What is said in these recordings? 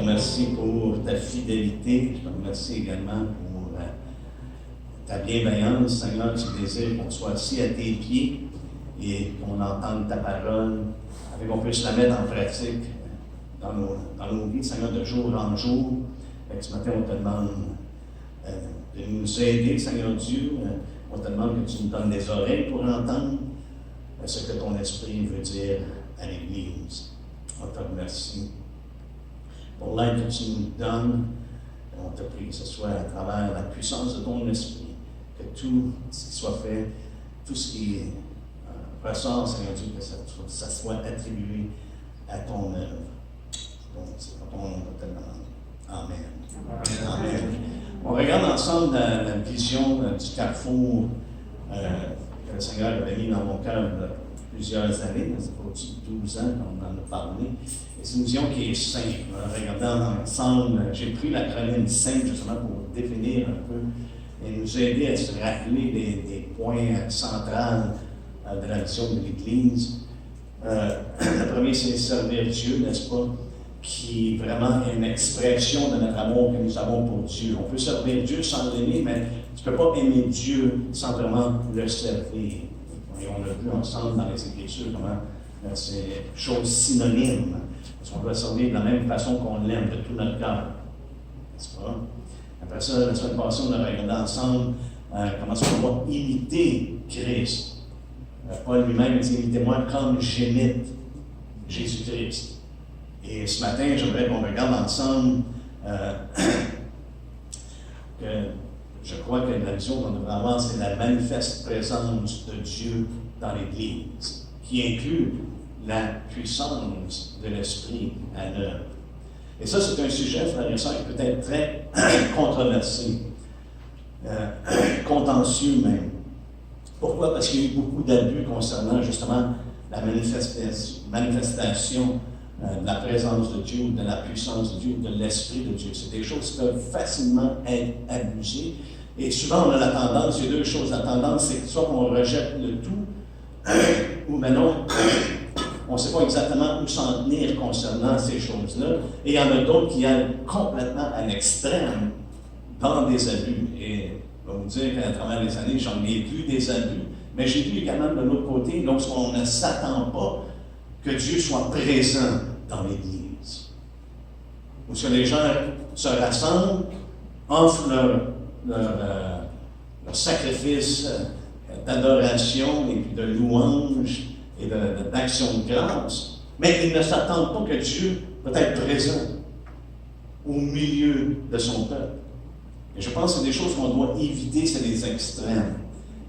remercie pour ta fidélité. Je te remercie également pour ta bienveillance, Seigneur. Tu désires qu'on soit assis à tes pieds et qu'on entende ta parole, et qu'on puisse la mettre en pratique dans nos vies, Seigneur, de jour en jour. Et ce matin, on te demande de nous aider, Seigneur Dieu. On te demande que tu nous donnes des oreilles pour entendre ce que ton esprit veut dire à l'Église. On te remercie pour l'aide que tu nous donnes. On te prie que ce soit à travers la puissance de ton esprit, que tout ce qui soit fait, tout ce qui ressort, Seigneur Dieu, que ça soit attribué à ton œuvre. Donc, c'est pour ton nom que te demande. Amen. Amen. On regarde ensemble la vision du carrefour que le Seigneur avait mis dans mon cœur il y a plusieurs années, c'est pas au-dessus de 12 ans qu'on en a parlé. Et c'est une vision qui est simple. Regardant ensemble, j'ai pris l'acronyme simple justement pour définir un peu et nous aider à se rappeler des points centraux de la vision de l'Église. Le premier, c'est servir Dieu, n'est-ce pas? Qui vraiment est une expression de notre amour que nous avons pour Dieu. On peut servir Dieu sans l'aimer, mais tu ne peux pas aimer Dieu sans vraiment le servir. Et on l'a vu ensemble dans les Écritures, comment c'est chose synonyme. Parce qu'on doit servir de la même façon qu'on l'aime, de tout notre cœur. N'est-ce pas? Après ça, la semaine passée, on a regardé ensemble comment est-ce qu'on va imiter Christ. Paul lui-même dit, imitez-moi comme j'imite Jésus-Christ. Et ce matin, j'aimerais qu'on regarde ensemble que je crois que la vision qu'on devrait avoir, c'est la manifeste présence de Dieu dans l'Église, qui inclut la puissance de l'Esprit à l'œuvre. Et ça, c'est un sujet, frères et sœurs, qui peut être très controversé, contentieux même. Pourquoi? Parce qu'il y a eu beaucoup d'abus concernant justement la manifestation de la présence de Dieu, de la puissance de Dieu, de l'Esprit de Dieu. C'est des choses qui peuvent facilement être abusées. Et souvent, on a la tendance, il y a deux choses. La tendance, c'est que soit qu'on rejette le tout, ou maintenant, on ne sait pas exactement où s'en tenir concernant ces choses-là. Et il y en a d'autres qui aillent complètement à l'extrême dans des abus. Et je vais vous dire qu'à travers les années, j'en ai vu des abus. Mais j'ai vu également de l'autre côté, lorsqu'on ne s'attend pas que Dieu soit présent dans l'Église. Où que les gens se rassemblent, offrent leur sacrifice d'adoration et puis de louange et d'action de grâce, mais ils ne s'attendent pas que Dieu peut être présent au milieu de son peuple. Et je pense que c'est des choses qu'on doit éviter, c'est les extrêmes.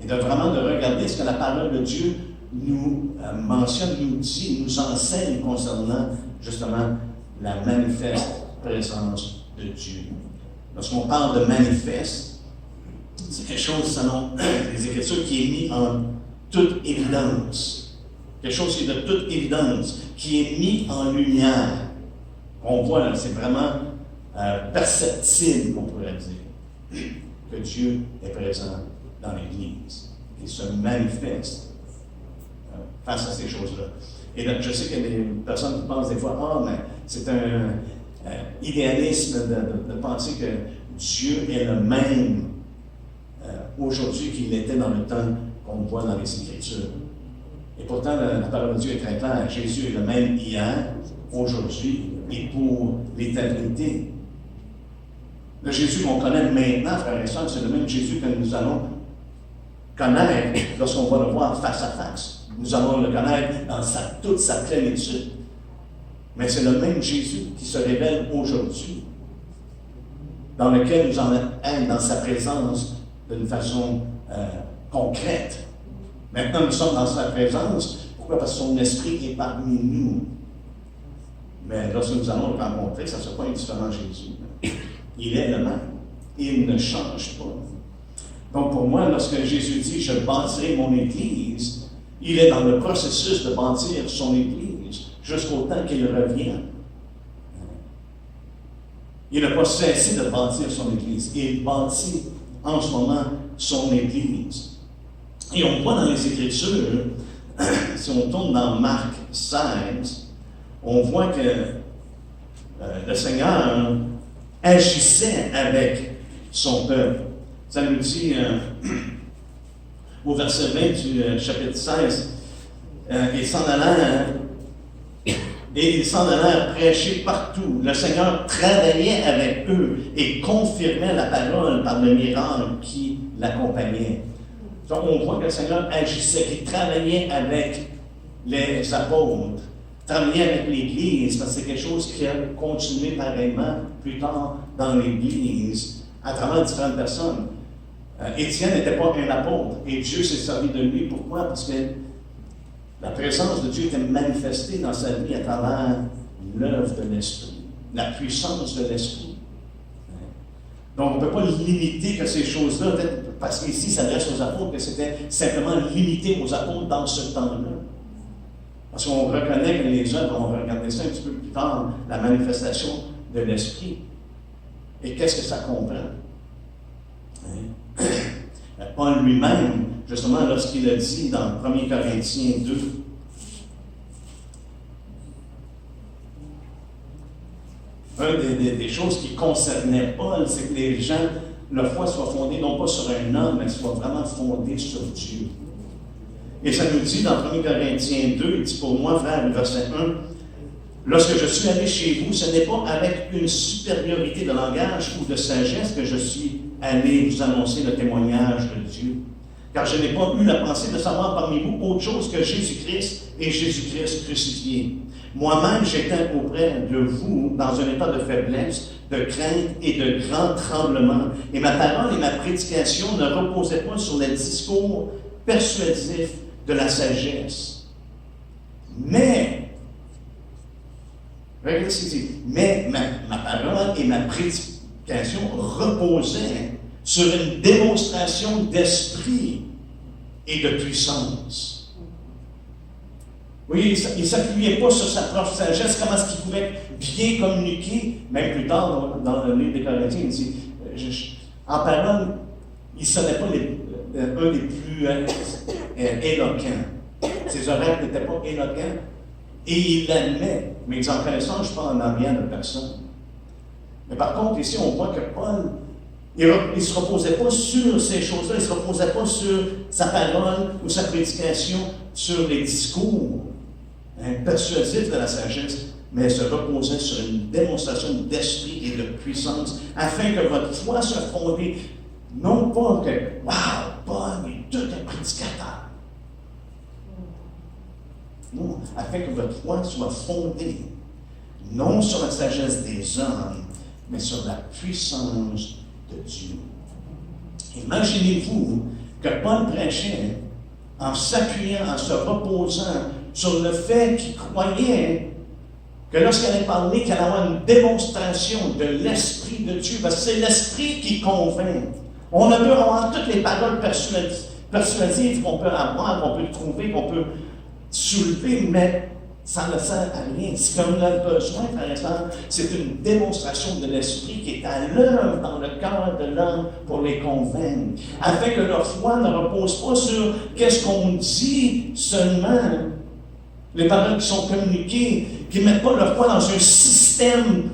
Et de vraiment de regarder ce que la parole de Dieu nous mentionne, nous dit, nous enseigne concernant justement la manifeste présence de Dieu. Lorsqu'on parle de manifeste, c'est quelque chose, selon les Écritures, qui est mis en toute évidence. Quelque chose qui est de toute évidence, qui est mis en lumière. On voit, c'est vraiment perceptible, on pourrait dire, que Dieu est présent dans l'Église. Il se manifeste face à ces choses-là. Et donc, je sais qu'il y a des personnes qui pensent des fois, mais c'est un idéalisme de penser que Dieu est le même aujourd'hui qu'il était dans le temps qu'on voit dans les Écritures. Et pourtant, la parole de Dieu est très claire. Jésus est le même hier, aujourd'hui et pour l'éternité. Le Jésus qu'on connaît maintenant, frères et sœurs, c'est le même Jésus que nous allons connaître lorsqu'on va le voir face à face. Nous allons le connaître dans toute sa plénitude. Mais c'est le même Jésus qui se révèle aujourd'hui, dans lequel nous allons être dans sa présence d'une façon concrète. Maintenant, nous sommes dans sa présence. Pourquoi? Parce que son esprit est parmi nous. Mais lorsque nous allons le rencontrer, ça ne sera pas indifférent Jésus. Il est le même. Il ne change pas. Donc pour moi, lorsque Jésus dit « Je bâtirai mon Église », il est dans le processus de bâtir son Église jusqu'au temps qu'il revienne. Il n'a pas cessé de bâtir son Église. Il bâtit en ce moment son Église. Et on voit dans les Écritures, si on tourne dans Marc 16, on voit que le Seigneur agissait avec son peuple. Ça nous dit au verset 20 du chapitre 16, il s'en allait prêcher partout. Le Seigneur travaillait avec eux et confirmait la parole par le miracle qui l'accompagnait. Donc, on voit que le Seigneur agissait, qu'il travaillait avec les apôtres, travaillait avec l'Église, parce que c'est quelque chose qui a continué pareillement plus tard dans l'Église, à travers différentes personnes. Étienne n'était pas un apôtre, et Dieu s'est servi de lui. Pourquoi? Parce que la présence de Dieu était manifestée dans sa vie à travers l'œuvre de l'Esprit, la puissance de l'Esprit. Donc, on ne peut pas limiter que ces choses-là, parce qu'ici, ça s'adresse aux apôtres, que c'était simplement limité aux apôtres dans ce temps-là. Parce qu'on reconnaît que les œuvres, on va regarder ça un petit peu plus tard, la manifestation de l'Esprit. Et qu'est-ce que ça comprend? Paul lui-même, justement, lorsqu'il a dit dans 1 Corinthiens 2, des choses qui concernaient Paul, c'est que les gens, leur foi soit fondée non pas sur un homme, mais soit vraiment fondée sur Dieu. Et ça nous dit dans 1 Corinthiens 2, il dit pour moi, frère, verset 1, lorsque je suis allé chez vous, ce n'est pas avec une supériorité de langage ou de sagesse que je suis allé vous annoncer le témoignage de Dieu. Car je n'ai pas eu la pensée de savoir parmi vous autre chose que Jésus-Christ et Jésus-Christ crucifié. Moi-même, j'étais auprès de vous dans un état de faiblesse, de crainte et de grand tremblement. Et ma parole et ma prédication ne reposaient pas sur les discours persuasifs de la sagesse. Mais, regardez ce qu'il dit, mais ma parole et ma prédication reposaient sur une démonstration d'esprit et de puissance. Oui, il ne s'appuyait pas sur sa propre sagesse, comment est-ce qu'il pouvait bien communiquer, même plus tard dans le livre des Corinthiens, il dit, en parole, il ne sonnait pas un des plus éloquents. Ses oreilles n'étaient pas éloquents, et il l'admet, mais en connaissant, je ne suis pas en arrière de personne. Mais par contre, ici, on voit que Paul, il ne se reposait pas sur ces choses-là, il ne se reposait pas sur sa parole ou sa prédication, sur les discours persuasifs de la sagesse, mais se reposait sur une démonstration d'esprit et de puissance, afin que votre foi soit fondée, non pas que, waouh, Paul est tout un prédicateur. Non, afin que votre foi soit fondée, non sur la sagesse des hommes, mais sur la puissance de Dieu. Imaginez-vous que Paul prêchait en s'appuyant, en se reposant sur le fait qu'il croyait que lorsqu'il allait parler, qu'il allait avoir une démonstration de l'Esprit de Dieu, parce que c'est l'Esprit qui convainc. On a beau avoir toutes les paroles persuasives qu'on peut avoir, qu'on peut trouver, qu'on peut soulever, mais ça ne sert à rien. Ce qu'on a besoin, par exemple, c'est une démonstration de l'Esprit qui est à l'œuvre dans le cœur de l'homme pour les convaincre, afin que leur foi ne repose pas sur qu'est-ce qu'on dit seulement, les paroles qui sont communiquées, qui ne mettent pas leur foi dans un système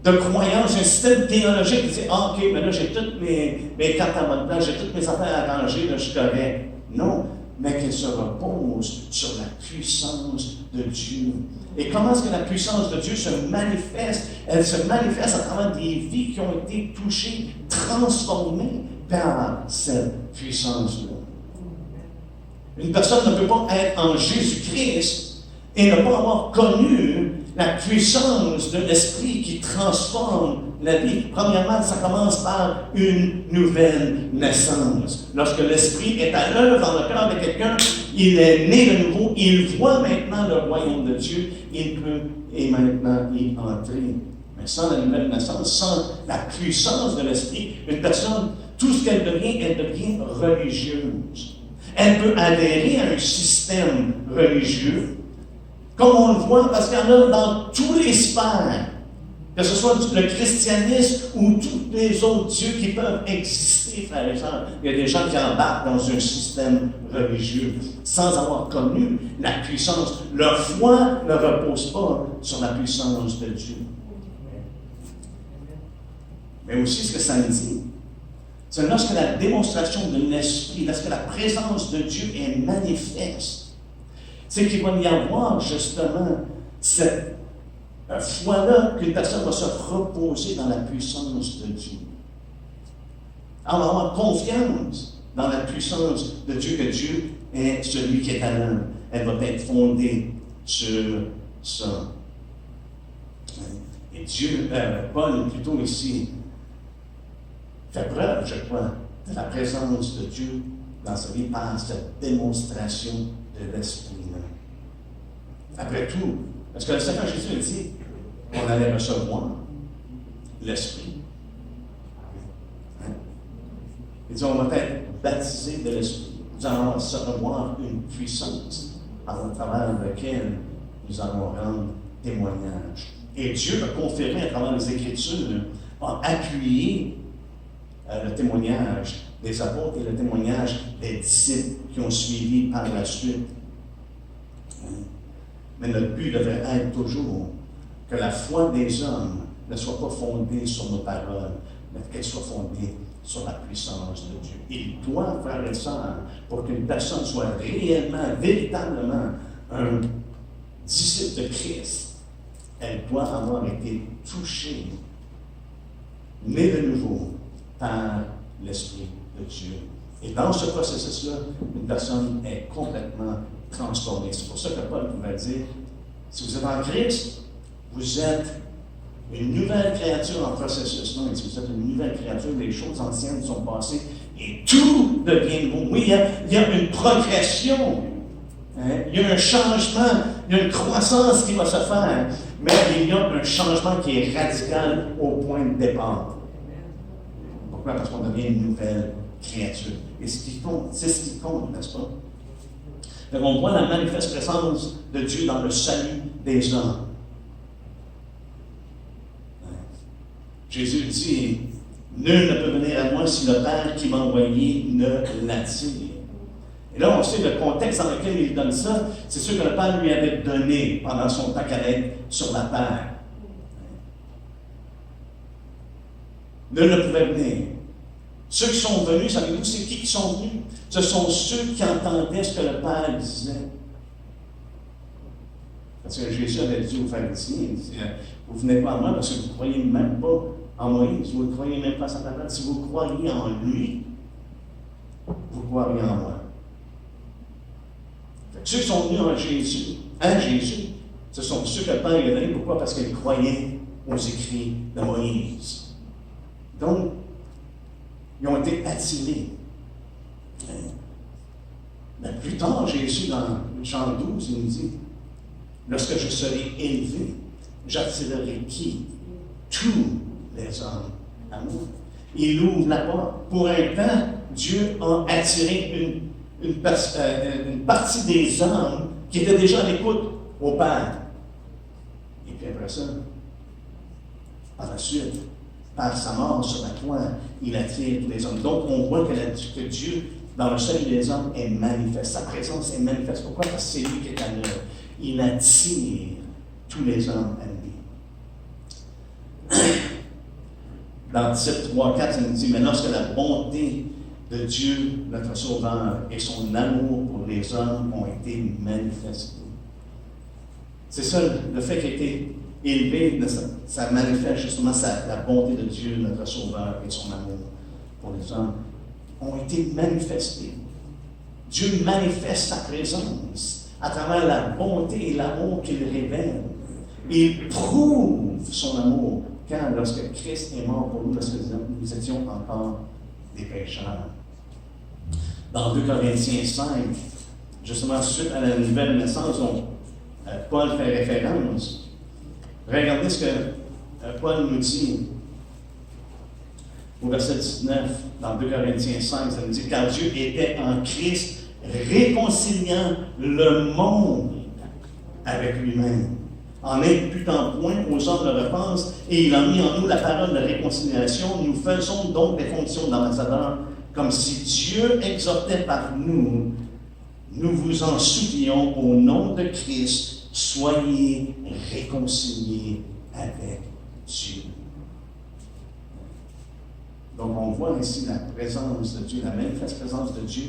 de croyance, un système théologique qui dit « Ah, ok, mais là j'ai toutes mes cartes à bonne place, j'ai toutes mes affaires à ranger, là je suis correct. » Non, mais qu'elle se repose sur la puissance de Dieu. Et comment est-ce que la puissance de Dieu se manifeste? Elle se manifeste à travers des vies qui ont été touchées, transformées par cette puissance-là. Une personne ne peut pas être en Jésus-Christ et ne pas avoir connu la puissance de l'Esprit qui transforme la vie. Premièrement, ça commence par une nouvelle naissance. Lorsque l'Esprit est à l'œuvre dans le cœur de quelqu'un, il est né de nouveau, il voit maintenant le royaume de Dieu, il peut et maintenant y entrer. Mais sans la nouvelle naissance, sans la puissance de l'Esprit, une personne, tout ce qu'elle devient religieuse. Elle peut adhérer à un système religieux, comme on le voit, parce qu'il y en a dans tous les sphères, que ce soit le christianisme ou tous les autres dieux qui peuvent exister, frères et sœurs. Il y a des gens qui embarquent dans un système religieux sans avoir connu la puissance. Leur foi ne repose pas sur la puissance de Dieu. Mais aussi ce que ça me dit, c'est lorsque la démonstration de l'Esprit, lorsque la présence de Dieu est manifeste, c'est qu'il va y avoir justement cette foi-là qu'une personne va se reposer dans la puissance de Dieu. Elle va avoir confiance dans la puissance de Dieu, que Dieu est celui qui est à l'œuvre. Elle va être fondée sur ça. Et Dieu, Paul plutôt ici, fait preuve, je crois, de la présence de Dieu dans sa vie par cette démonstration de l'Esprit. Après tout, parce que le Seigneur Jésus a dit qu'on allait recevoir l'Esprit. Il dit, on va être baptisé de l'Esprit. Nous allons recevoir une puissance à travers laquelle nous allons rendre témoignage. Et Dieu a confirmé à travers les Écritures, a appuyé le témoignage des apôtres et le témoignage des disciples qui ont suivi par la suite. Mais notre but devrait être toujours que la foi des hommes ne soit pas fondée sur nos paroles, mais qu'elle soit fondée sur la puissance de Dieu. Il doit, frères et sœurs, pour qu'une personne soit réellement, véritablement un disciple de Christ, elle doit avoir été touchée, née de nouveau, par l'Esprit de Dieu. Et dans ce processus-là, une personne est complètement transformée. C'est pour ça que Paul pouvait dire, si vous êtes en Christ, vous êtes une nouvelle créature en processus. Non, il dit, vous êtes une nouvelle créature, les choses anciennes sont passées et tout devient nouveau. Oui, il y a une progression, il y a un changement, il y a une croissance qui va se faire, mais il y a un changement qui est radical au point de départ. Pourquoi? Parce qu'on devient une nouvelle créature. Et ce qui compte, c'est ce qui compte, n'est-ce pas? Donc on voit la manifeste présence de Dieu dans le salut des hommes. Jésus dit, nul ne peut venir à moi si le Père qui m'a envoyé ne l'attire. Et là, on sait le contexte dans lequel il donne ça, c'est ce que le Père lui avait donné pendant son temps qu'elle est sur la terre. Nul ne pouvait venir. Ceux qui sont venus, savez-vous, c'est qui sont venus? Ce sont ceux qui entendaient ce que le Père disait. Parce que Jésus avait dit aux pharisiens, il dit, vous ne venez pas à moi parce que vous ne croyez même pas en Moïse, vous ne croyez même pas à sa parole. Si vous croyez en lui, vous croyez en moi. Ceux qui sont venus à Jésus, ce sont ceux que le Père lui a donné. Pourquoi? Parce qu'ils croyaient aux écrits de Moïse. Donc, ils ont été attirés. Mais plus tard, Jésus, dans Jean 12, il nous dit, lorsque je serai élevé, j'attirerai qui? Tous les hommes à moi. Il ouvre la porte. Pour un temps, Dieu a attiré une partie des hommes qui étaient déjà à l'écoute au Père. Et puis après ça, par la suite, par sa mort sur la croix, il attire tous les hommes. Donc, on voit que Dieu, dans le salut des hommes, est manifeste. Sa présence est manifeste. Pourquoi? Parce que c'est lui qui est à l'œuvre. Il attire tous les hommes à lui. Dans Tite 3:4, ça nous dit, mais lorsque la bonté de Dieu, notre Sauveur, et son amour pour les hommes ont été manifestés. C'est ça, le fait qu'il ait été élevé, ça manifeste justement la bonté de Dieu, notre Sauveur, et son amour pour les hommes, ont été manifestés. Dieu manifeste sa présence à travers la bonté et l'amour qu'il révèle. Il prouve son amour lorsque Christ est mort pour nous, lorsque nous étions encore des pécheurs. Dans 2 Corinthiens 5, justement, suite à la nouvelle naissance dont Paul fait référence, regardez ce que Paul nous dit au verset 19, dans 2 Corinthiens 5, ça nous dit, car Dieu était en Christ réconciliant le monde avec lui-même, en imputant point aux hommes leur offense, et il a mis en nous la parole de réconciliation. Nous faisons donc des fonctions d'ambassadeurs, comme si Dieu exhortait par nous. Nous vous en supplions au nom de Christ, soyez réconciliés avec Dieu. on voit ici la présence de Dieu, la manifeste présence de Dieu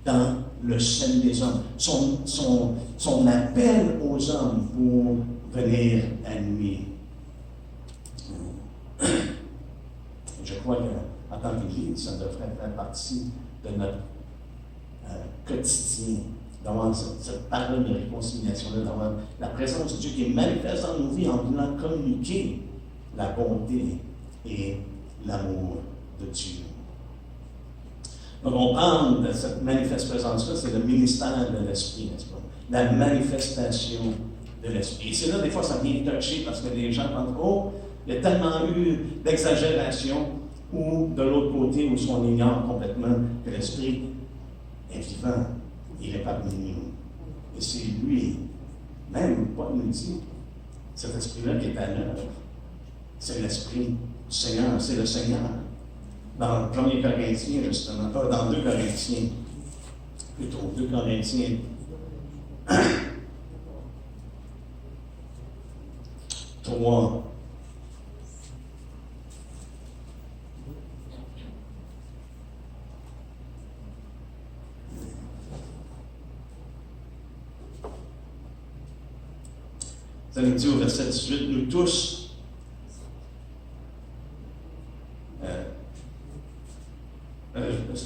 dans le salut des hommes. Son appel aux hommes pour venir à lui. Je crois qu'en tant qu'Église, ça devrait faire partie de notre quotidien, d'avoir cette parole de réconciliation-là, d'avoir la présence de Dieu qui est manifeste dans nos vies en voulant communiquer la bonté et l'amour de Dieu. Donc, on parle de cette manifeste présence-là, c'est le ministère de l'Esprit, n'est-ce pas? La manifestation de l'Esprit. Et c'est là, des fois, ça vient toucher parce que les gens pensent, oh, il y a tellement eu d'exagération, ou de l'autre côté, où on ignore complètement que l'Esprit est vivant, il est parmi nous. Et c'est lui, même Paul nous dit, cet esprit-là qui est à l'œuvre, c'est l'Esprit du Seigneur, c'est le Seigneur. Dans 1 Corinthiens, justement, pas dans 2 Corinthiens, plutôt 2 Corinthiens 3. Ça nous dit au verset 18, nous tous,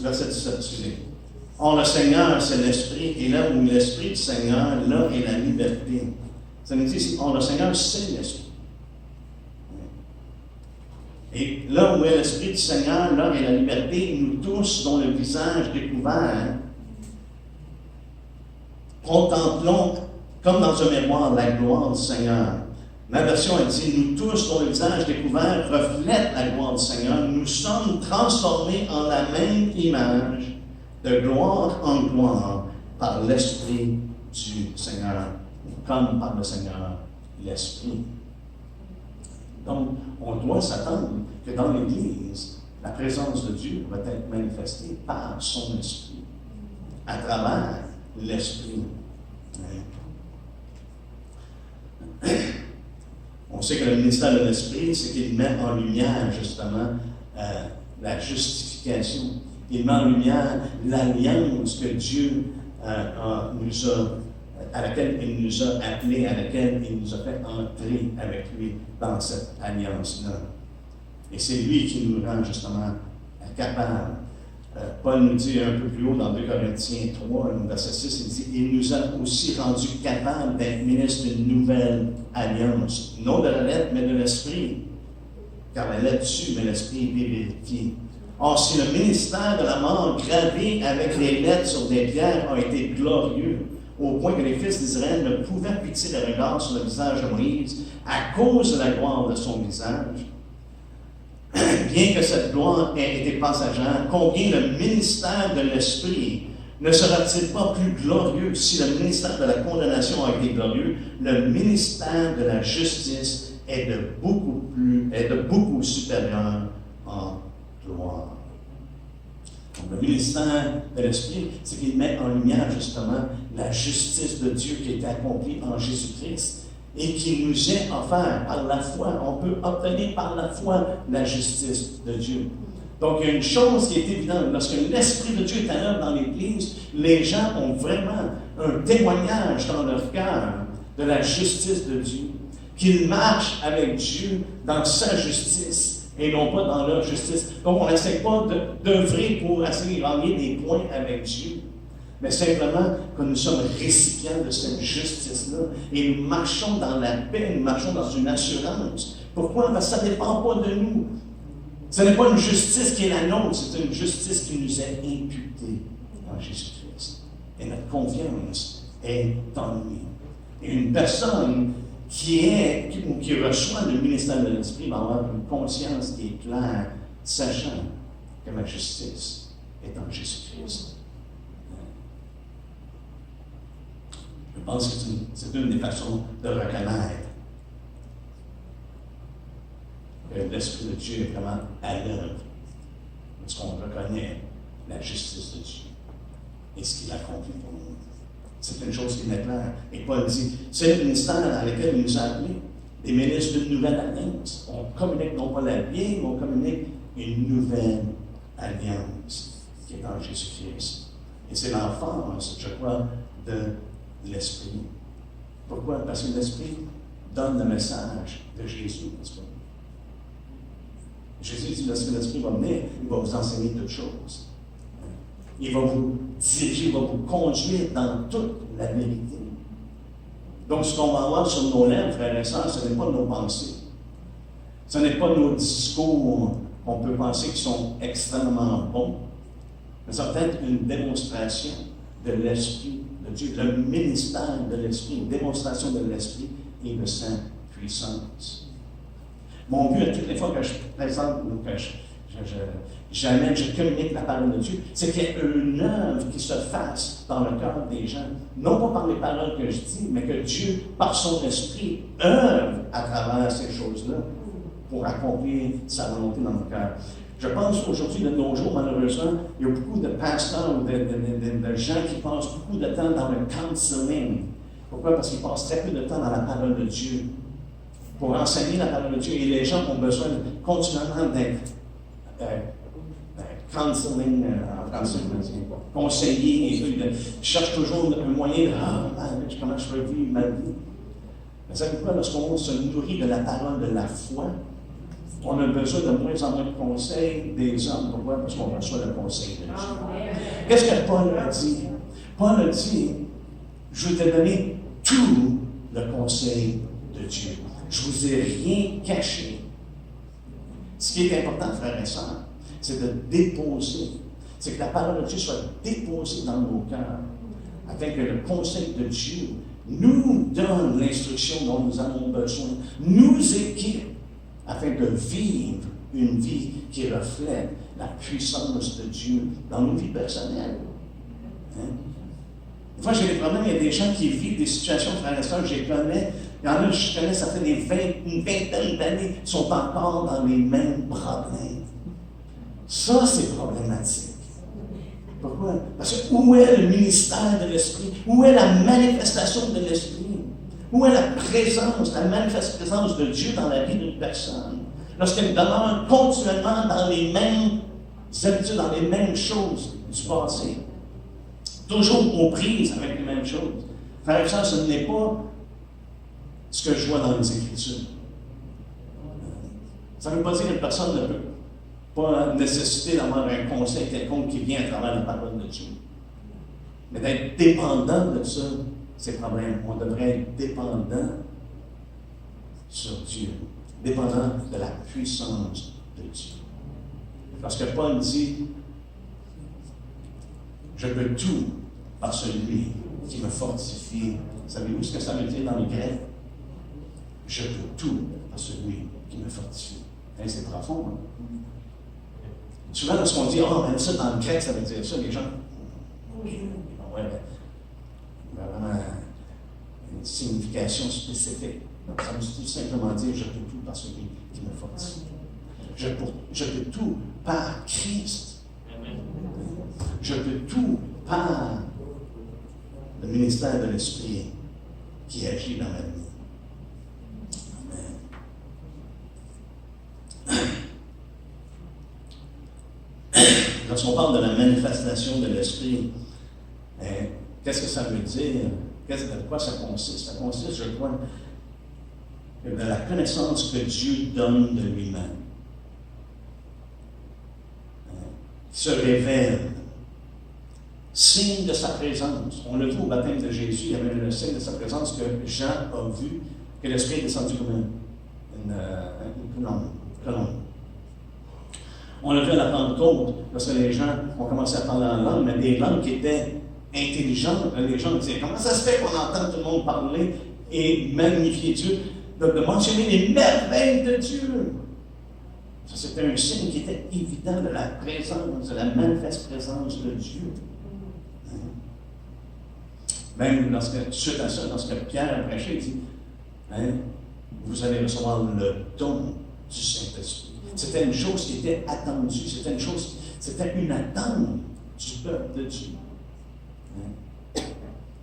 verset 17, excusez. Or, le Seigneur, c'est l'Esprit, et là où l'Esprit du Seigneur, là est la liberté. Ça nous dit, or, le Seigneur, c'est l'Esprit. Et là où est l'Esprit du Seigneur, là est la liberté, nous tous, dont le visage découvert, contemplons comme dans un mémoire la gloire du Seigneur. Ma version, elle dit, nous tous, dont le visage découvert reflète la gloire du Seigneur, nous sommes transformés en la même image, de gloire en gloire, par l'Esprit du Seigneur, comme par le Seigneur, l'Esprit. Donc, on doit s'attendre que dans l'Église, la présence de Dieu va être manifestée par son Esprit, à travers l'Esprit. On sait que le ministère de l'Esprit, c'est qu'il met en lumière, justement, la justification. Il met en lumière l'alliance que Dieu à laquelle il nous a appelés, à laquelle il nous a fait entrer avec lui dans cette alliance-là. Et c'est lui qui nous rend, justement, capables. Paul nous dit un peu plus haut dans 2 Corinthiens 3, verset 6, il dit « Il nous a aussi rendus capables d'être ministres d'une nouvelle alliance, non de la lettre, mais de l'esprit. Car la lettre tue, mais l'esprit vérifie. Or, si le ministère de la mort gravé avec les lettres sur des pierres a été glorieux, au point que les fils d'Israël ne pouvaient fixer les regards sur le visage de Moïse à cause de la gloire de son visage, bien que cette gloire ait été passagère, combien le ministère de l'Esprit ne sera-t-il pas plus glorieux? Si le ministère de la condamnation a été glorieux, le ministère de la justice est de beaucoup supérieur en gloire. Donc, le ministère de l'Esprit, c'est qu'il met en lumière justement la justice de Dieu qui a été accomplie en Jésus-Christ et qui nous est offert par la foi. On peut obtenir par la foi la justice de Dieu. Donc, il y a une chose qui est évidente. Lorsque l'Esprit de Dieu est à l'œuvre dans l'Église, les gens ont vraiment un témoignage dans leur cœur de la justice de Dieu, qu'ils marchent avec Dieu dans sa justice et non pas dans leur justice. Donc, on n'essaie pas d'œuvrer pour essayer de gagner des points avec Dieu, mais simplement que nous sommes récipients de cette justice-là et nous marchons dans la paix, nous marchons dans une assurance. Pourquoi? Parce que ça ne dépend pas de nous. Ce n'est pas une justice qui est la nôtre, c'est une justice qui nous est imputée en Jésus-Christ. Et notre confiance est en lui. Et une personne qui reçoit le ministère de l'Esprit va avoir une conscience qui est claire, sachant que ma justice est en Jésus-Christ. Je pense que c'est une des façons de reconnaître que l'Esprit de Dieu est vraiment à l'œuvre, parce qu'on reconnaît la justice de Dieu et ce qu'il accomplit pour nous. C'est une chose qui est claire. Et Paul dit, c'est le ministère dans lequel il nous a appelés, des ministres d'une nouvelle alliance. On communique non pas la vieille, mais on communique une nouvelle alliance qui est en Jésus-Christ. Et c'est l'enfance, je crois, de l'Esprit. Pourquoi? Parce que l'Esprit donne le message de Jésus, n'est-ce pas? Jésus dit, lorsque l'Esprit va venir, il va vous enseigner toutes choses. Il va vous diriger, il va vous conduire dans toute la vérité. Donc, ce qu'on va avoir sur nos lèvres, frères et sœurs, ce n'est pas nos pensées. Ce n'est pas nos discours qu'on peut penser qui sont extrêmement bons, mais ça peut être une démonstration de l'Esprit de Dieu, le ministère de l'Esprit, une démonstration de l'Esprit et de sa puissance. Mon but, à toutes les fois que je présente ou que j'amène, je communique la parole de Dieu, c'est qu'il y ait une œuvre qui se fasse dans le cœur des gens. Non pas par les paroles que je dis, mais que Dieu, par son esprit, œuvre à travers ces choses-là pour accomplir sa volonté dans nos cœurs. Je pense qu'aujourd'hui, de nos jours, malheureusement, il y a beaucoup de pasteurs ou de gens qui passent beaucoup de temps dans le counseling. Pourquoi? Parce qu'ils passent très peu de temps dans la parole de Dieu. Pour enseigner la parole de Dieu. Et les gens ont besoin continuellement d'être counseling, en français, conseillers, et ils cherchent toujours un moyen de comment je peux vivre ma vie. Mais savez quoi, lorsqu'on se nourrit de la parole de la foi, on a besoin de moins en moins de conseils des hommes. Pourquoi? Parce qu'on reçoit le conseil de Dieu. Qu'est-ce que Paul a dit? Paul a dit, je vais te donner tout le conseil de Dieu. Je ne vous ai rien caché. Ce qui est important, frères et sœurs, c'est de déposer. C'est que la parole de Dieu soit déposée dans nos cœurs, afin que le conseil de Dieu nous donne l'instruction dont nous avons besoin, nous équipe, afin de vivre une vie qui reflète la puissance de Dieu dans nos vies personnelles. Hein? Des fois, j'ai des problèmes, il y a des gens qui vivent des situations, frères et sœurs, je les connais. Il y en a, je connais, ça fait une vingtaine d'années, qui sont encore dans les mêmes problèmes. Ça, c'est problématique. Pourquoi? Parce que où est le ministère de l'Esprit? Où est la manifestation de l'Esprit? Où est la présence, la manifeste présence de Dieu dans la vie d'une personne? Lorsqu'elle demeure continuellement dans les mêmes habitudes, dans les mêmes choses du passé. Toujours aux prises avec les mêmes choses. Frère et sœur, ce n'est pas ce que je vois dans les Écritures. Ça ne veut pas dire qu'une personne ne peut pas nécessiter d'avoir un conseil quelconque qui vient à travers la parole de Dieu. Mais d'être dépendant de ça, c'est le problème. On devrait être dépendant sur Dieu, dépendant de la puissance de Dieu. Parce que Paul dit, je peux tout par celui qui me fortifie. Savez-vous ce que ça veut dire dans le grec? Je peux tout par celui qui me fortifie. Hein, c'est profond. Hein? Souvent, lorsqu'on dit, même ça dans le grec, ça veut dire ça, les gens, ouais, vraiment une signification spécifique. Donc, ça veut tout simplement dire, je peux tout par celui qui me fortifie. Je peux tout par Christ. Je peux tout par le ministère de l'Esprit qui agit dans ma vie. Lorsqu'on parle de la manifestation de l'Esprit, qu'est-ce que ça veut dire? De quoi ça consiste? Ça consiste, je crois, de la connaissance que Dieu donne de lui-même. Qui se révèle. Signe de sa présence. On l'a vu au baptême de Jésus, il y avait le signe de sa présence que Jean a vu, que l'Esprit est descendu comme une colombe. On l'a vu à la Pentecôte, lorsque les gens ont commencé à parler en langue, mais des langues qui étaient intelligentes. Les gens disaient, comment ça se fait qu'on entend tout le monde parler et magnifier Dieu, de mentionner les merveilles de Dieu? Ça, c'était un signe qui était évident de la présence, de la manifeste présence de Dieu. Même suite à ça, lorsque Pierre a prêché, il dit, vous allez recevoir le don du Saint-Esprit. C'était une chose qui était attendue, c'était une attente du peuple de Dieu.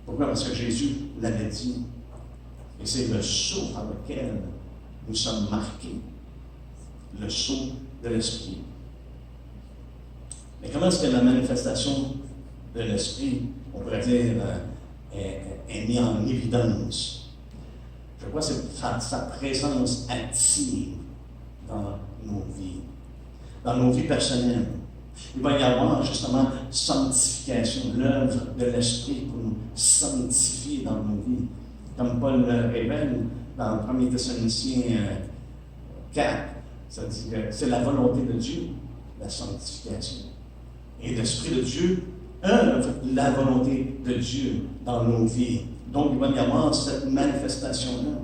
Pourquoi? Parce que Jésus l'avait dit. Et c'est le sceau par lequel nous sommes marqués. Le sceau de l'Esprit. Mais comment est-ce que la manifestation de l'Esprit, on pourrait dire, est mise en évidence? Je crois que c'est sa présence active dans nos vies personnelles. Il va y avoir justement sanctification, l'œuvre de l'Esprit pour nous sanctifier dans nos vies. Comme Paul le révèle dans 1 Thessaloniciens 4, ça dit que c'est la volonté de Dieu, la sanctification. Et l'Esprit de Dieu œuvre la volonté de Dieu dans nos vies. Donc, il va y avoir cette manifestation-là.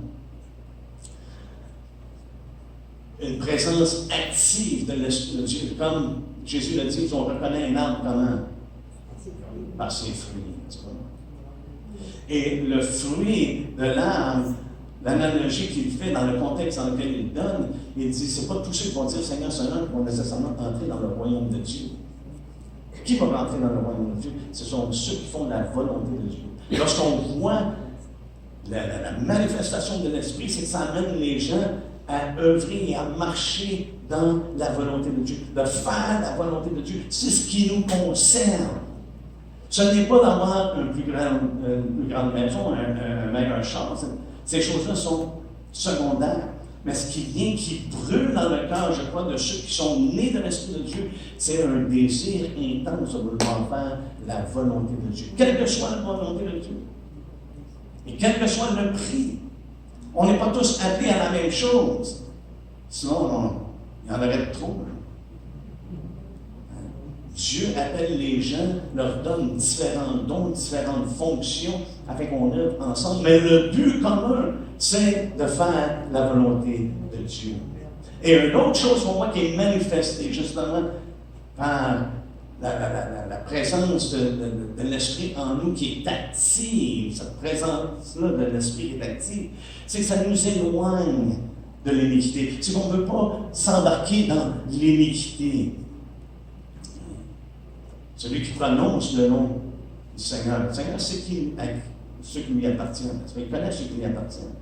Une présence active de l'Esprit de Dieu. Comme Jésus l'a dit, on reconnaît un arbre comment? Par ses fruits. Et le fruit de l'arbre, l'analogie qu'il fait dans le contexte dans lequel il donne, il dit, c'est pas tous ceux qui vont dire Seigneur, Seigneur, qui vont nécessairement entrer dans le royaume de Dieu. Qui va rentrer dans le royaume de Dieu? Ce sont ceux qui font la volonté de Dieu. Lorsqu'on voit la manifestation de l'Esprit, c'est que ça amène les gens à œuvrer et à marcher dans la volonté de Dieu, de faire la volonté de Dieu. C'est ce qui nous concerne. Ce n'est pas d'avoir une plus grande maison, un meilleur char. Ces choses-là sont secondaires. Mais ce qui vient, qui brûle dans le cœur, je crois, de ceux qui sont nés de l'Esprit de Dieu, c'est un désir intense de vouloir faire la volonté de Dieu. Quelle que soit la volonté de Dieu. Et quel que soit le prix. On n'est pas tous appelés à la même chose. Sinon, il y en aurait trop. Dieu appelle les gens, leur donne différents dons, différentes fonctions, afin qu'on œuvre ensemble. Mais le but commun, c'est de faire la volonté de Dieu. Et une autre chose pour moi qui est manifestée, justement, par la présence de l'Esprit en nous qui est active, cette présence-là de l'Esprit est active, c'est que ça nous éloigne de l'iniquité. C'est qu'on ne veut pas s'embarquer dans l'iniquité. Celui qui prononce le nom du Seigneur. Le Seigneur sait ceux qui lui appartiennent. Il connaît ceux qui lui appartiennent.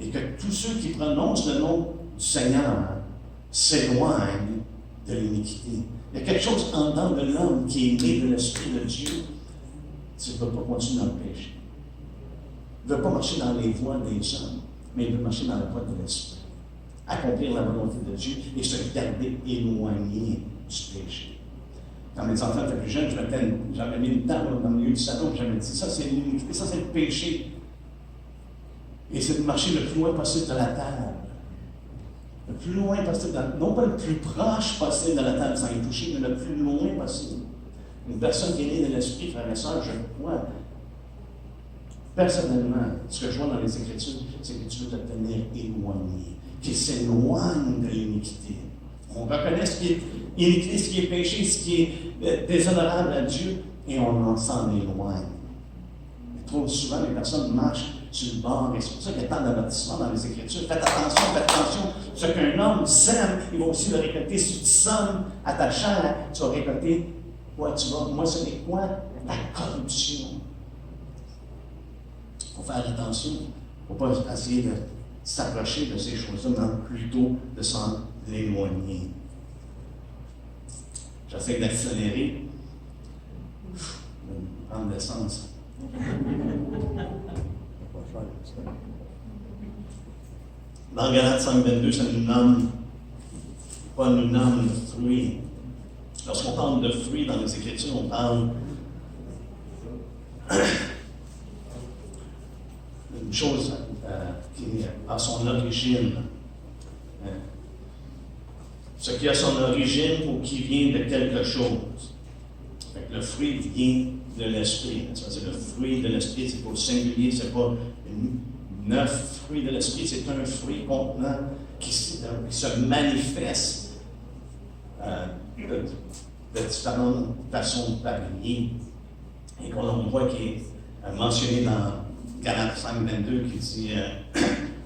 Et que tous ceux qui prononcent le nom du Seigneur s'éloignent de l'iniquité. Il y a quelque chose en dedans de l'homme qui est né de l'Esprit de Dieu. Tu ne veux pas continuer dans le péché. Il ne veut pas marcher dans les voies des hommes, mais il veut marcher dans la voie de l'Esprit. Accomplir la volonté de Dieu et se garder éloigné du péché. Quand mes enfants étaient plus jeunes, j'avais mis une table dans le milieu du salon, j'avais dit, ça c'est l'iniquité, ça c'est le péché. Et c'est de marcher le plus loin possible de la table. Le plus loin possible, non pas le plus proche possible de la table sans y toucher, mais le plus loin possible. Une personne qui est née de l'Esprit, frère et sœur, je crois, personnellement, ce que je vois dans les Écritures, c'est que tu veux te tenir éloigné, qu'il s'éloigne de l'iniquité. On reconnaît ce qui est iniquité, ce qui est péché, ce qui est déshonorable à Dieu, et on s'en éloigne. Mais trop souvent, les personnes marchent sur le bord, et c'est pour ça qu'il y a tant d'avertissements dans les Écritures. Faites attention, ce qu'un homme sème, il va aussi le récolter. Si tu sèmes à ta chair, tu vas récolter quoi tu vas. Moi, ce n'est quoi? La corruption. Il faut faire attention. Il ne faut pas essayer de s'approcher de ces choses-là, mais plutôt de s'en éloigner. J'essaie d'accélérer. Prendre l'essence. Dans Galates 5.22, ça nous nomme, Paul nous nomme le fruit. Lorsqu'on parle de fruits dans les Écritures, on parle d'une chose qui a son origine. Ce qui a son origine ou qui vient de quelque chose. Fait que le fruit vient de l'Esprit. C'est le fruit de l'Esprit, c'est pas au singulier, c'est pas neuf fruits de l'Esprit, c'est un fruit contenant qui se manifeste de différentes façons de parler. Et qu'on voit qui est mentionné dans Galates 5.22 qui dit,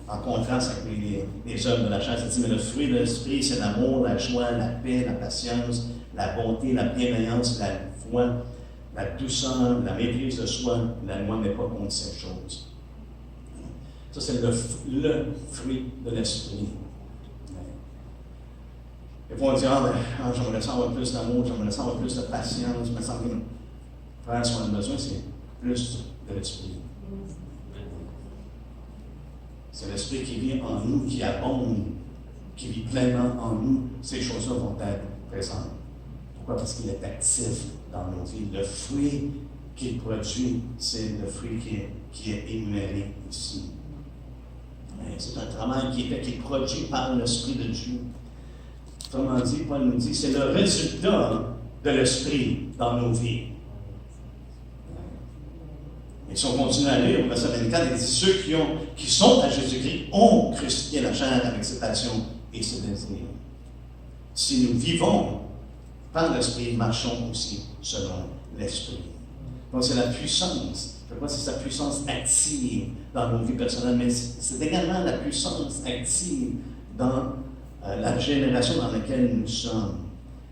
en contraste avec les œuvres de la chair, ça dit, mais le fruit de l'Esprit, c'est l'amour, la joie, la paix, la patience, la bonté, la bienveillance, la foi, la douceur, la maîtrise de soi. La loi n'est pas contre ces choses. Ça, c'est le fruit de l'Esprit. Des fois, on dit, j'aimerais ça avoir plus d'amour, j'aimerais ça avoir plus de patience, mais sans que frère, ce qu'on a besoin, c'est plus de l'esprit. C'est l'esprit qui vit en nous, qui abonde, qui vit pleinement en nous. Ces choses-là vont être présentes. Pourquoi? Parce qu'il est actif dans nos vies. Le fruit qu'il produit, c'est le fruit qui est énuméré ici. C'est un travail qui est produit par l'Esprit de Dieu. Autrement dit, Paul nous dit, c'est le résultat de l'Esprit dans nos vies. Et si on continue à lire au verset 24, il dit, ceux qui sont à Jésus-Christ ont crucifié la chair avec ses passions et ses désirs. Si nous vivons par l'Esprit, marchons aussi selon l'Esprit. Donc c'est la puissance. Je crois que c'est sa puissance active dans nos vies personnelles, mais c'est également la puissance active dans la génération dans laquelle nous sommes.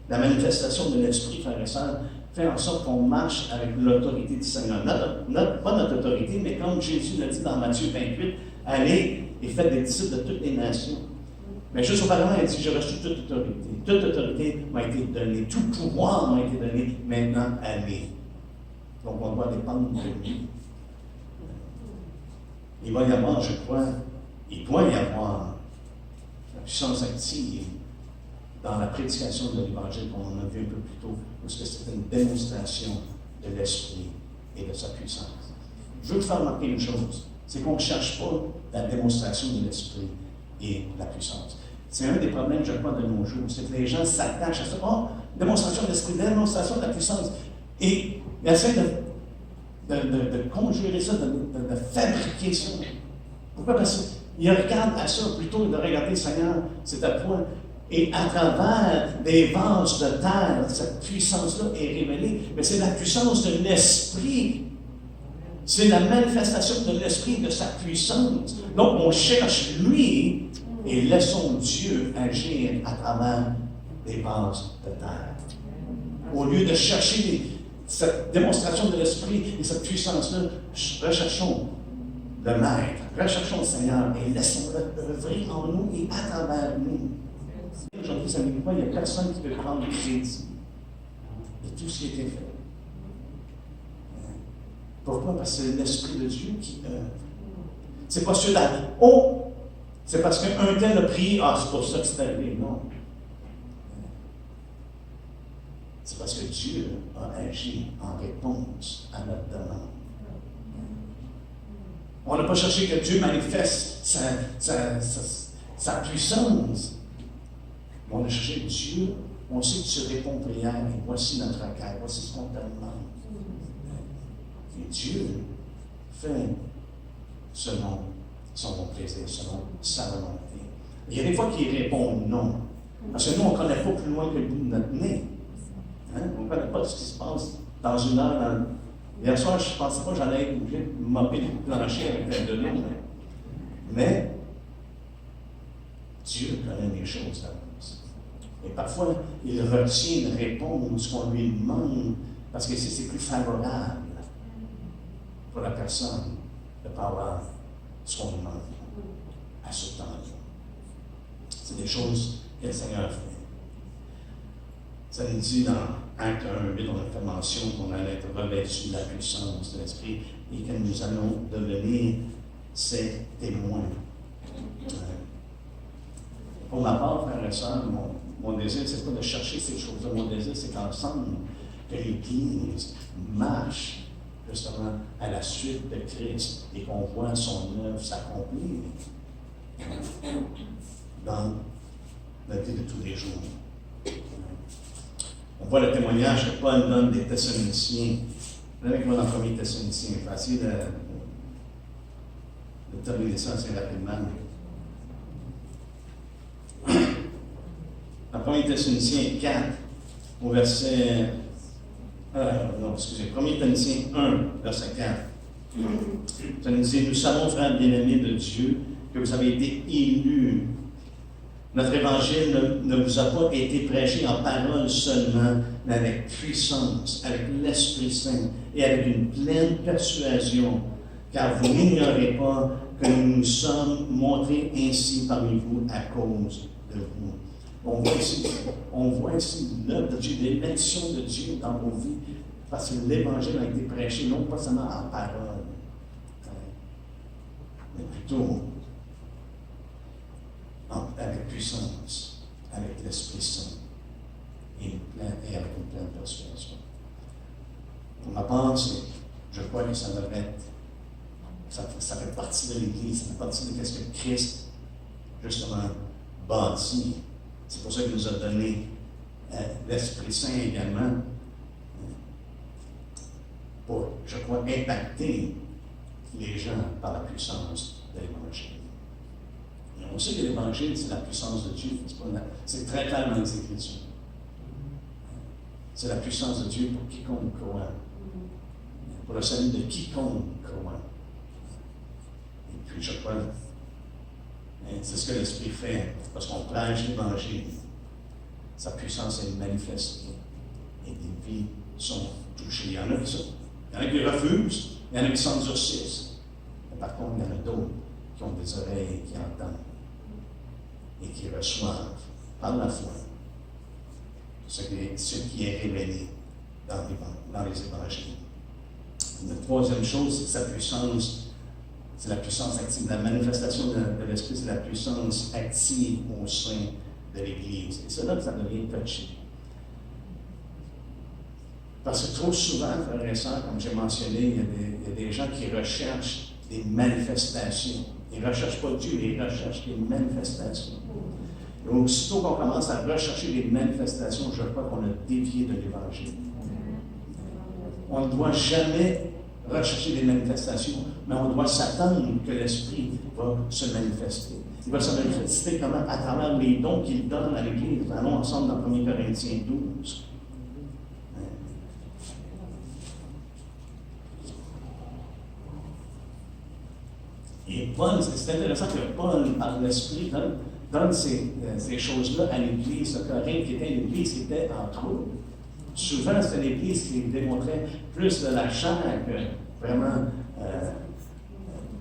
La manifestation de l'Esprit, frères et sœurs, fait en sorte qu'on marche avec l'autorité du Seigneur. Pas notre autorité, mais comme Jésus l'a dit dans Matthieu 28, allez et faites des disciples de toutes les nations. Mais juste auparavant, il dit, je reçois toute autorité. Toute autorité m'a été donnée, tout pouvoir m'a été donné, maintenant allez. Donc on doit dépendre de lui. Il va y avoir, je crois, il doit y avoir la puissance active dans la prédication de l'Évangile qu'on a vu un peu plus tôt, parce que c'est une démonstration de l'Esprit et de sa puissance. Je veux te faire remarquer une chose, c'est qu'on ne cherche pas la démonstration de l'Esprit et la puissance. C'est un des problèmes, je crois, de nos jours, c'est que les gens s'attachent à ça. Oh, démonstration de l'Esprit, démonstration de la puissance. Et ils essaient de conjurer ça, de fabriquer ça. Pourquoi? Parce qu'ils regardent à ça plutôt que de regarder le Seigneur, c'est à point. Et à travers des vases de terre, cette puissance-là est révélée. Mais c'est la puissance de l'Esprit. C'est la manifestation de l'Esprit, de sa puissance. Donc, on cherche lui et laissons Dieu agir à travers des vases de terre. Au lieu de chercher cette démonstration de l'Esprit et cette puissance-là, recherchons le Maître, recherchons le Seigneur et laissons-le œuvrer en nous et à travers nous. Aujourd'hui, ça ne veut pas, il n'y a personne qui peut prendre le crédit de tout ce qui a été fait. Pourquoi? Parce que c'est l'Esprit de Dieu qui œuvre. C'est pas ceux-là. Oh! C'est parce qu'un tel a prié, c'est pour ça que c'est arrivé. Non. C'est parce que Dieu a agi en réponse à notre demande. On n'a pas cherché que Dieu manifeste sa puissance. On a cherché Dieu, on sait que tu réponds aux prières, et voici notre requête, voici ce qu'on te demande. Et Dieu fait selon son bon plaisir, selon sa volonté. Il y a des fois qu'il répond non. Parce que nous, on ne connaît pas plus loin que le bout de notre nez. Hein? On ne connaît pas ce qui se passe dans une heure. Hier soir, je ne pensais pas que j'allais être obligé de mopper le plancher avec de l'eau. Mais Dieu connaît les choses d'avance. Et parfois, il retient une réponse qu'on lui demande parce que c'est plus favorable pour la personne de ne pas avoir ce qu'on demande à ce temps-là. C'est des choses que le Seigneur fait. Ça nous dit dans Acte 1:8, on a fait mention qu'on allait être revêtus de la puissance de l'Esprit et que nous allons devenir ses témoins. Pour ma part, frères et sœurs, mon désir, c'est pas de chercher ces choses-là. Mon désir, c'est qu'ensemble, que l'Église marche justement à la suite de Christ et qu'on voit son œuvre s'accomplir dans la vie de tous les jours. On voit le témoignage que Paul donne des Thessaloniciens. Avec moi dans le premier Thessaloniciens, il faut essayer de terminer ça assez rapidement. Dans 1 Thessaloniciens 4, au verset. 1 Thessaloniciens 1, verset 4. Ça nous dit, nous savons, frères bien-aimés de Dieu, que vous avez été élus. Notre évangile ne vous a pas été prêché en parole seulement, mais avec puissance, avec l'Esprit Saint et avec une pleine persuasion, car vous n'ignorez pas que nous nous sommes montrés ainsi parmi vous à cause de vous. On voit ici l'œuvre de Dieu, l'élection de Dieu dans vos vies, parce que l'Évangile a été prêché non pas seulement en parole, mais plutôt avec puissance, avec l'Esprit Saint et avec une pleine persuasion. Pour ma part, je crois que ça devrait être, ça fait partie de l'Église, ça fait partie de ce que Christ, justement, bâti. C'est pour ça qu'il nous a donné l'Esprit Saint également, pour, je crois, impacter les gens par la puissance de l'Évangile. Et on sait que l'Évangile, c'est la puissance de Dieu. C'est très clair dans les Écritures. C'est la puissance de Dieu pour quiconque croit. Pour le salut de quiconque croit. Et puis, je crois, c'est ce que l'Esprit fait. Parce qu'on prêche l'Évangile. Sa puissance est manifestée. Et des vies sont touchées. Il y en a qui refusent. Il y en a qui s'endurcissent. Mais par contre, il y en a d'autres qui ont des oreilles, qui entendent. Et qui reçoivent par la foi ce qui est révélé dans les évangiles. La troisième chose, c'est sa puissance. C'est la puissance active. La manifestation de l'Esprit, c'est la puissance active au sein de l'Église. Et c'est là que ça devient touché. Parce que trop souvent, frères et sœurs, comme j'ai mentionné, il y a des gens qui recherchent des manifestations. Ils ne recherchent pas Dieu, ils recherchent des manifestations. Et aussitôt qu'on commence à rechercher des manifestations, je crois qu'on a dévié de l'Évangile. On ne doit jamais rechercher des manifestations, mais on doit s'attendre que l'Esprit va se manifester. Il va se manifester comment? À travers les dons qu'il donne à l'Église. Allons ensemble dans 1 Corinthiens 12. Et Paul, c'est intéressant que Paul, par l'Esprit, donne ces choses-là à l'Église de Corinthe, qui était une Église qui était en trouble. Souvent, c'était une Église qui démontrait plus de la chair que vraiment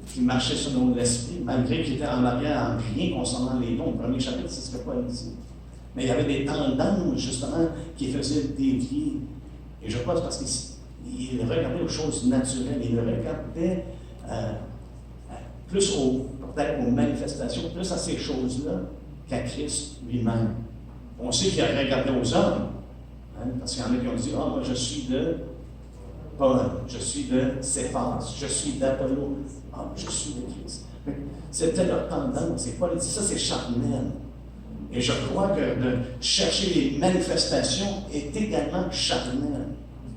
qui marchait selon l'Esprit, malgré qu'il était en arrière en rien concernant les dons. Le premier chapitre, c'est ce que Paul dit. Mais il y avait des tendances, justement, qui faisaient dévier. Et je crois que c'est parce qu'il regardait aux choses naturelles, il regardait plus peut-être aux manifestations, plus à ces choses-là qu'à Christ lui-même. On sait qu'il a regardé aux hommes, parce qu'il y en a qui ont dit, ah, moi je suis de Paul, je suis de Céphas, je suis d'Apollo, ah, je suis de Christ. C'était leur tendance, et Paul dit, ça c'est charnel. Et je crois que de chercher les manifestations est également charnel.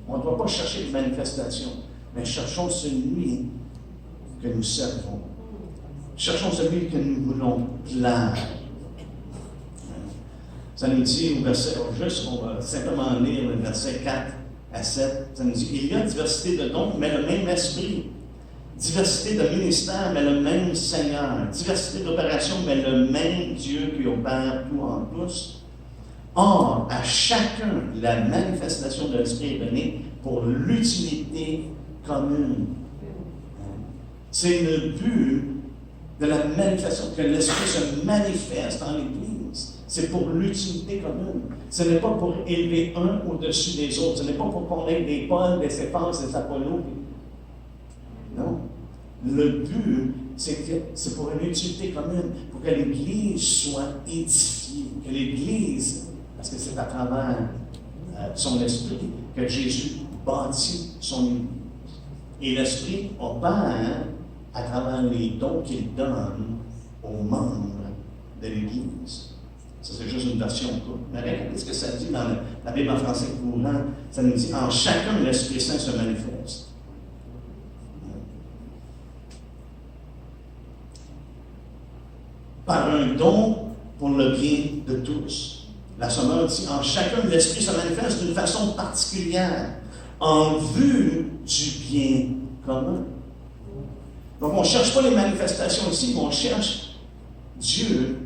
On ne doit pas chercher les manifestations, mais cherchons celui que nous servons. Cherchons celui que nous voulons plaire. Ça nous dit au verset, on va simplement lire le verset 4 à 7. Ça nous dit, il y a diversité de dons, mais le même esprit. Diversité de ministères, mais le même Seigneur. Diversité d'opérations, mais le même Dieu qui opère tout en tous. Or, à chacun, la manifestation de l'esprit est donnée pour l'utilité commune. C'est le but de la manifestation, que l'Esprit se manifeste dans l'Église. C'est pour l'utilité commune. Ce n'est pas pour élever un au-dessus des autres. Ce n'est pas pour qu'on ait des Paul, des Céphas, des Apollos. Non. Le but, c'est pour une utilité commune, pour que l'Église soit édifiée. Que l'Église, parce que c'est à travers son Esprit que Jésus bâtit son Église. Et l'Esprit opère à travers les dons qu'il donne aux membres de l'Église. Ça, c'est juste une version courte. Mais regardez ce que ça dit dans la Bible en français courant. Ça nous dit, en chacun, l'Esprit Saint se manifeste. Par un don pour le bien de tous. La Sommeur dit, en chacun, l'Esprit se manifeste d'une façon particulière, en vue du bien commun. Donc, on ne cherche pas les manifestations ici, mais on cherche Dieu.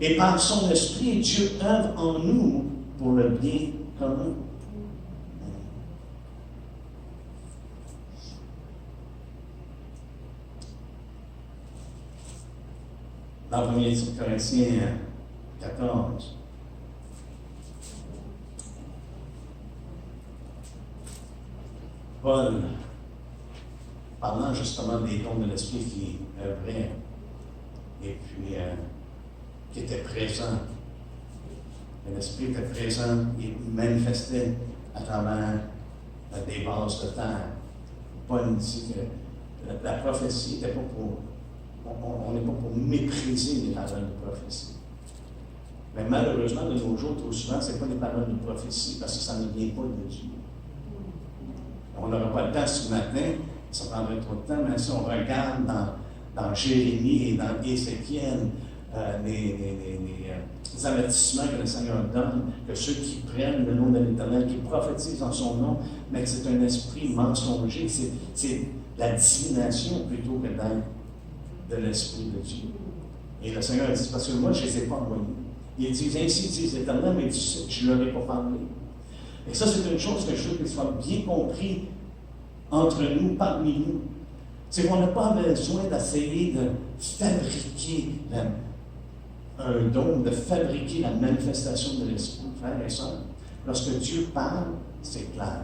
Et par son esprit, Dieu œuvre en nous pour le bien commun. Dans 1 Corinthiens 14. Paul, parlant justement des dons de l'Esprit qui œuvraient et puis qui étaient présents. L'Esprit était présent, il manifestait à travers des bases de terre. Paul dit que la prophétie n'était pas pour. On n'est pas pour mépriser les paroles de prophétie. Mais malheureusement, de nos jours, trop souvent, ce n'est pas des paroles de prophétie parce que ça ne vient pas de Dieu. On n'aura pas le temps ce matin, ça prendrait trop de temps, mais si on regarde dans Jérémie et dans Ézéchiel, les avertissements que le Seigneur donne, que ceux qui prennent le nom de l'Éternel, qui prophétisent en son nom, mais que c'est un esprit mensonger, c'est la divination plutôt que d'être de l'Esprit de Dieu. Et le Seigneur dit, parce que moi, je ne les ai pas envoyés. Il dit, ainsi dit l'Éternel, mais je ne leur ai pas parlé. Et ça, c'est une chose que je veux qu'il soit bien compris entre nous, parmi nous. C'est qu'on n'a pas besoin d'essayer de fabriquer un don, de fabriquer la manifestation de l'Esprit, frères et sœurs. Lorsque Dieu parle, c'est clair.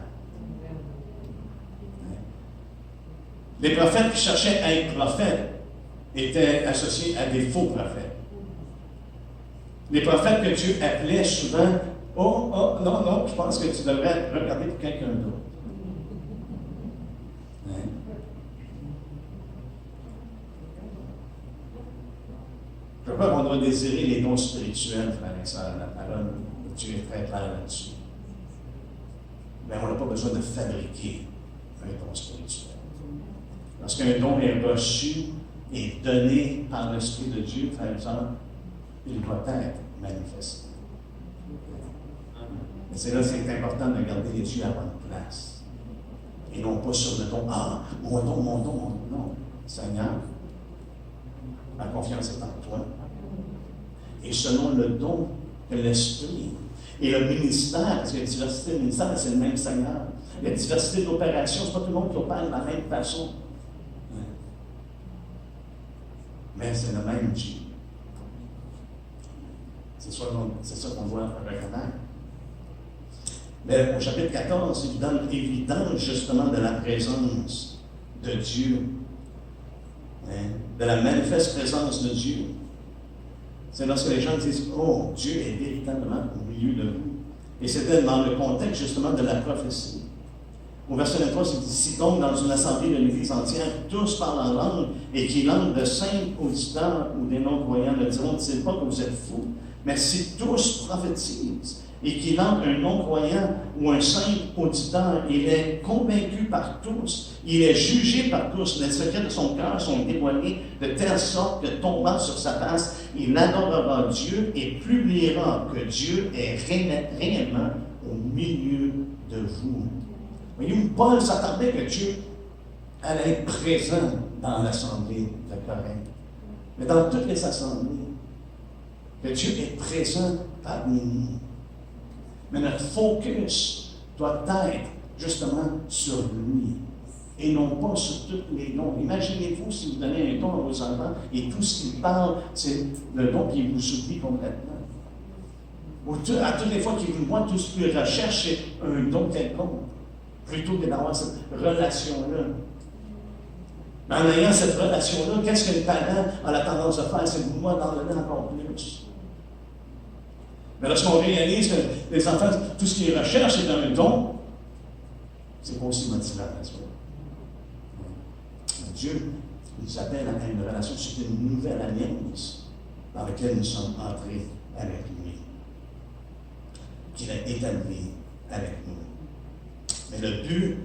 Les prophètes qui cherchaient à être prophètes étaient associés à des faux prophètes. Les prophètes que Dieu appelait souvent, oh, non, je pense que tu devrais regarder pour quelqu'un d'autre. Hein? Je crois qu'on doit désirer les dons spirituels, frères et sœurs. La parole de Dieu est très claire là-dessus. Mais on n'a pas besoin de fabriquer un don spirituel. Lorsqu'un don est reçu et donné par l'Esprit de Dieu, frères et sœurs, il doit être manifesté. Mais c'est là que c'est important de garder les yeux à bonne place. Et non pas sur le don. Ah, mon don. Non. Seigneur, ma confiance est en toi. Et selon le don de l'Esprit et le ministère, parce qu'il y a une diversité de ministères, mais c'est le même Seigneur. Il y a une diversité d'opérations, c'est pas tout le monde qui opère de la même façon. Mais c'est le même Dieu. C'est ça qu'on doit reconnaître. Mais au chapitre 14, il donne l'évidence justement de la présence de Dieu, de la manifeste présence de Dieu. C'est lorsque les gens disent, oh, Dieu est véritablement au milieu de vous. Et c'était dans le contexte justement de la prophétie. Au verset 23, c'est dit, si donc dans une assemblée de l'Église entière, tous parlent en langue, et qui langue de simples auditeurs ou des non-croyants ne diront-ils pas que vous êtes fous? Mais si tous prophétisent, et qu'il entre un non-croyant ou un simple auditeur, il est convaincu par tous, il est jugé par tous, les secrets de son cœur sont dévoilés de telle sorte que tombant sur sa face, il adorera Dieu et publiera que Dieu est réellement au milieu de vous. Voyez-vous, Paul s'attendait que Dieu allait être présent dans l'assemblée de Corinthe. Mais dans toutes les assemblées, que Dieu est présent parmi nous. Mais notre focus doit être justement sur lui et non pas sur tous les dons. Imaginez-vous si vous donnez un don à vos enfants et tout ce qu'ils parlent, c'est le don qui vous oublie complètement. Ou à toutes les fois qu'ils vous voient, tout ce qu'ils recherchent, c'est un don quelconque, plutôt que d'avoir cette relation-là. Mais en ayant cette relation-là, qu'est-ce que le parent a la tendance à faire? C'est de vouloir d'en donner encore plus. Mais lorsqu'on réalise que les enfants, tout ce qu'ils recherchent est un don, c'est pas aussi motivant, n'est-ce pas? Dieu nous appelle à une relation, c'est une nouvelle alliance dans laquelle nous sommes entrés avec lui, qu'il a établi avec nous. Mais le but,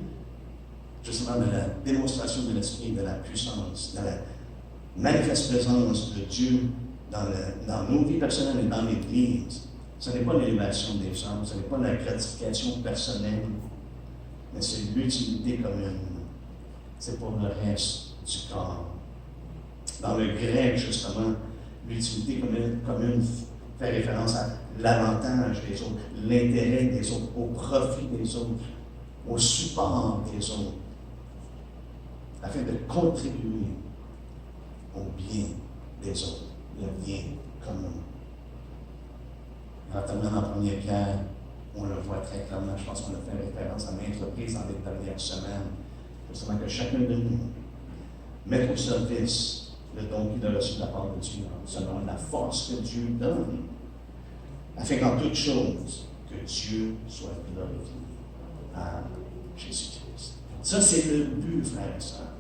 justement, de la démonstration de l'Esprit, de la puissance, de la manifeste présence de Dieu dans nos vies personnelles et dans l'Église, ce n'est pas l'élévation des hommes, ce n'est pas la gratification personnelle, mais c'est l'utilité commune. C'est pour le reste du corps. Dans le grec, justement, l'utilité commune fait référence à l'avantage des autres, l'intérêt des autres, au profit des autres, au support des autres, afin de contribuer au bien des autres, le bien commun. Notamment dans la première Pierre, on le voit très clairement. Je pense qu'on a fait référence à maintes reprises dans les dernières semaines. Justement que chacun de nous met au service le don qu'il a reçu de la part de Dieu, selon la force que Dieu donne, afin qu'en toutes choses, que Dieu soit glorifié à Jésus-Christ. Ça, c'est le but, frères et sœurs.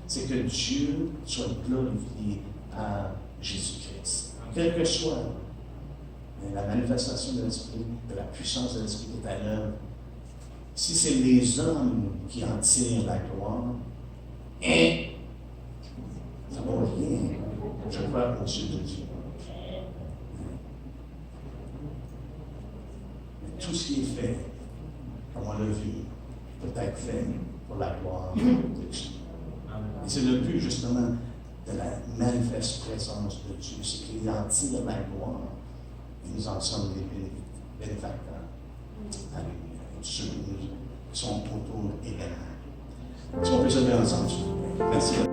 C'est que Dieu soit glorifié à Jésus-Christ. Quel que soit la manifestation de l'Esprit, de la puissance de l'Esprit qui est à l'œuvre, si c'est les hommes qui en tirent la gloire, ça ne vaut rien, je crois, au-dessus de Dieu. Mais tout ce qui est fait, comme on l'a vu, peut être fait pour la gloire de Dieu. Et c'est le but, justement, de la manifeste présence de Dieu, c'est qu'il en tire la gloire, et nous en sommes les bénéfacteurs. Alléluia. Ceux qui sont autour également. Est-ce qu'on peut se lever ensemble? Merci.